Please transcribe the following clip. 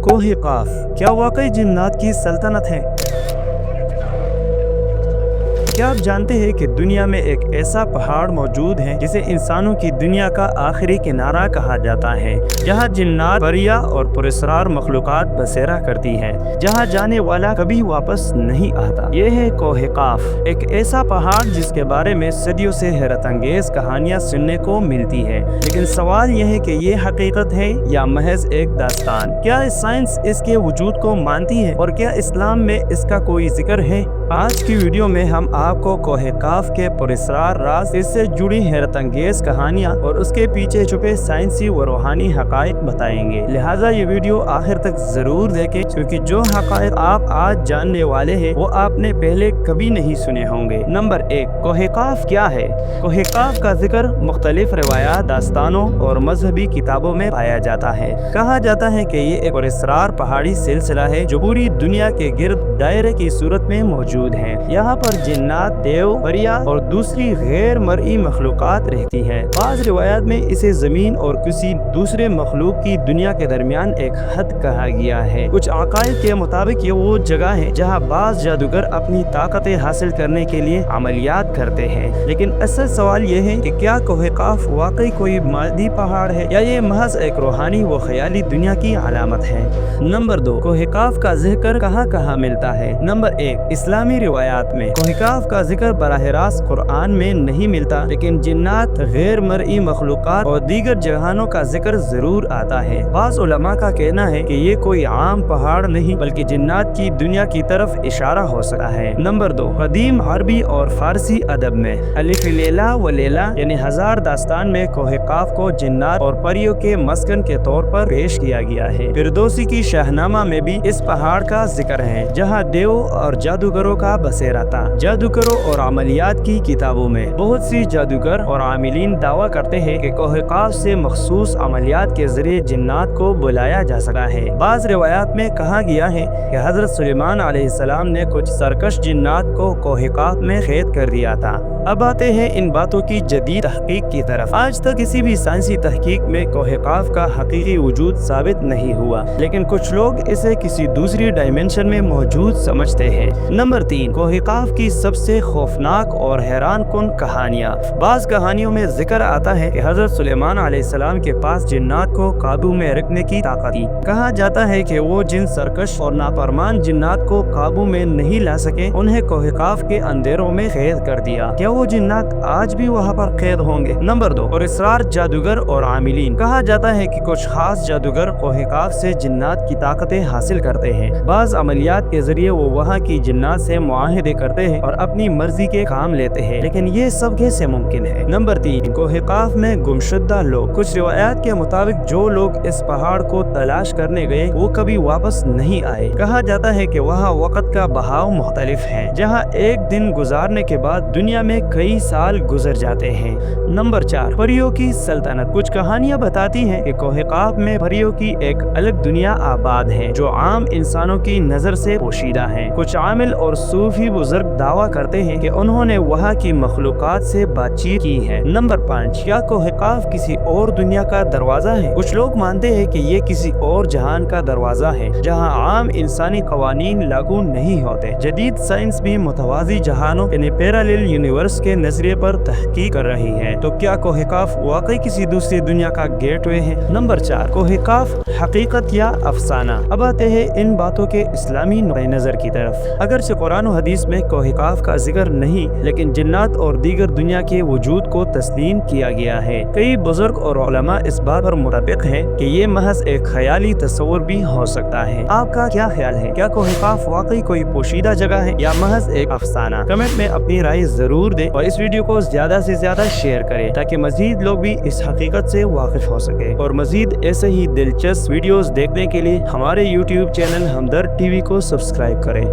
कोह काफ क्या वाकई जिन्नात की सल्तनत है? क्या आप जानते हैं कि दुनिया में एक ऐसा पहाड़ मौजूद है जिसे इंसानों की दुनिया का आखिरी किनारा कहा जाता है, जहां जिन्नात, परियां और पुरस्कार मखलूकात बसेरा करती हैं, जहां जाने वाला कभी वापस नहीं आता। ये है कोह काफ, एक ऐसा पहाड़ जिसके बारे में सदियों से हैरत अंगेज कहानियां सुनने को मिलती है। लेकिन सवाल यह है कि ये हकीकत है या महज एक दास्तान? क्या साइंस इसके वजूद को मानती है और क्या इस्लाम में इसका कोई जिक्र है? आज की वीडियो में हम आपको कोह काफ के पुरस्कार राज, इससे जुड़ी हैरत अंगेज कहानियाँ और उसके पीछे छुपे साइंसी व रूहानी हकायक बताएंगे। लिहाजा ये वीडियो आखिर तक जरूर देखें, क्योंकि जो हकायक आप आज जानने वाले हैं वो आपने पहले कभी नहीं सुने होंगे। नंबर 1, कोह काफ क्या है? कोह काफ का जिक्र मुख्तलिफ रिवायात, दास्तानों और मजहबी किताबों में पाया जाता है। कहा जाता है कि ये एक पुरस्कार पहाड़ी सिलसिला है जो पूरी दुनिया के गिर्द दायरे की सूरत में मौजूद है। यहाँ पर जिन्नात, देव, परियां और दूसरी गैर मरई मखलूकात रहती हैं। बाज़ रिवायात में इसे जमीन और किसी दूसरे मखलूक की दुनिया के दरमियान एक हद कहा गया है। कुछ अकायद के मुताबिक ये वो जगह है जहाँ बाज़ जादूगर अपनी ताकतें हासिल करने के लिए अमलियात करते हैं। लेकिन असल सवाल ये है कि क्या कोह काफ वाकई कोई मादी पहाड़ है या ये महज एक रूहानी व ख्याली दुनिया की अलामत है? नंबर 2, कोह काफ का जिक्र कहाँ कहाँ मिलता है? नंबर 1, इस्लामी रिवायात में कोह काफ का जिक्र बराह रास्त कुरान में नहीं मिलता, लेकिन जिन्नात, गैर मरई मखलूकात और दीगर जहानों का जिक्र जरूर आता है। बाज़ उलमा का कहना है कि ये कोई आम पहाड़ नहीं बल्कि जिन्नात की दुनिया की तरफ इशारा हो सकता है। नंबर 2, कदीम अरबी और फारसी अदब में अलिफ लैला व लैला यानी हजार दास्तान में कोह काफ को जिन्नात और परियों के मस्कन के तौर पर पेश किया गया है। फिरदौसी की शाहनामा में भी इस पहाड़ का जिक्र है, जहाँ देव और जादूगरों का बसेरा था। जादूगरों और अमलियात की किताबों में बहुत सी जादूगर और आमिलीन दावा करते हैं कि कोह काफ से मखसूस अमलियात के जरिए जिन्नात को बुलाया जा सकता है। बाज़ रिवायात में कहा गया है कि हजरत सुलेमान अलैहिस्सलाम ने कुछ सरकश जिन्नात को कोह काफ में कैद कर दिया था। अब आते हैं इन बातों की जदीद तहकीक की तरफ। आज तक किसी भी साइंसी तहकीक में कोह काफ का हकीकी वजूद साबित नहीं हुआ, लेकिन कुछ लोग इसे किसी दूसरी डायमेंशन में मौजूद समझते हैं। नंबर 3, कोह काफ की सबसे खौफनाक और हैरान कुन कहानियाँ। बाज़ कहानियों में जिक्र आता है कि हजरत सुलेमान अलैहिस्सलाम के पास जिन्नात को काबू में रखने की ताकत थी। कहा जाता है कि वो जिन सरकश और नाफरमान जिन्नात को काबू में नहीं ला सके, उन्हें कोह काफ के अंधेरों में कैद कर दिया। क्या वो जिन्नात आज भी वहाँ पर कैद होंगे? नंबर 2, पुरस्कार जादूगर और आमिलीन। कहा जाता है कि कुछ खास जादूगर कोह काफ से जिन्नात की ताकतें हासिल करते हैं। बाज़ अमलियात के जरिए वो वहाँ की जिन्नात से मुआहदे करते हैं और अपनी मर्जी के काम लेते हैं, लेकिन ये सब कैसे मुमकिन है? नंबर 3, कोह काफ में गुमशुदा लोग। कुछ रिवायात के मुताबिक जो लोग इस पहाड़ को तलाश करने गए वो कभी वापस नहीं आए। कहा जाता है कि वहाँ वक़्त का बहाव मुख्तलिफ है, जहाँ एक दिन गुजारने के बाद दुनिया में कई साल गुजर जाते हैं। नंबर 4, परियों की सल्तनत। कुछ कहानियाँ बताती हैं कि कोह काफ में परियों की एक अलग दुनिया आबाद है जो आम इंसानों की नजर से पोशीदा है। कुछ आमिल और सूफी बुजुर्ग दावा करते हैं कि उन्होंने वहाँ की मखलूकात से बातचीत की है। नंबर 5, क्या कोह काफ किसी और दुनिया का दरवाजा है? कुछ लोग मानते हैं कि ये किसी और जहान का दरवाजा है जहाँ आम इंसानी कवानीन लागू नहीं होते। जदीद साइंस भी मुतवाज़ी जहानों यानी पैरेलल यूनिवर्स के नजरिए पर तहकीक कर रही है। तो क्या कोह काफ वाकई किसी दूसरी दुनिया का गेटवे है? नंबर 4, कोह काफ हकीकत या अफसाना। अब आते हैं इन बातों के इस्लामी नुक्ते नजर की तरफ। अगर से कुरान और हदीस में कोह काफ का जिक्र नहीं, लेकिन जिन्नात और दीगर दुनिया के वजूद को तस्लीम किया गया है। कई बुजुर्ग और उलमा इस बात पर मुतफिक हैं कि ये महज एक ख्याली तस्वुर भी हो सकता है। आपका क्या ख्याल है? क्या कोह काफ वाकई कोई पोशीदा जगह है या महज एक अफसाना? कमेंट में अपनी राय जरूर दें और इस वीडियो को ज्यादा से ज्यादा शेयर करें ताकि मजीद लोग भी इस हकीकत से वाकिफ हो सके। और मजीद ऐसे ही दिलचस्प वीडियोस देखने के लिए हमारे YouTube चैनल हमदर्द टीवी को सब्सक्राइब करें।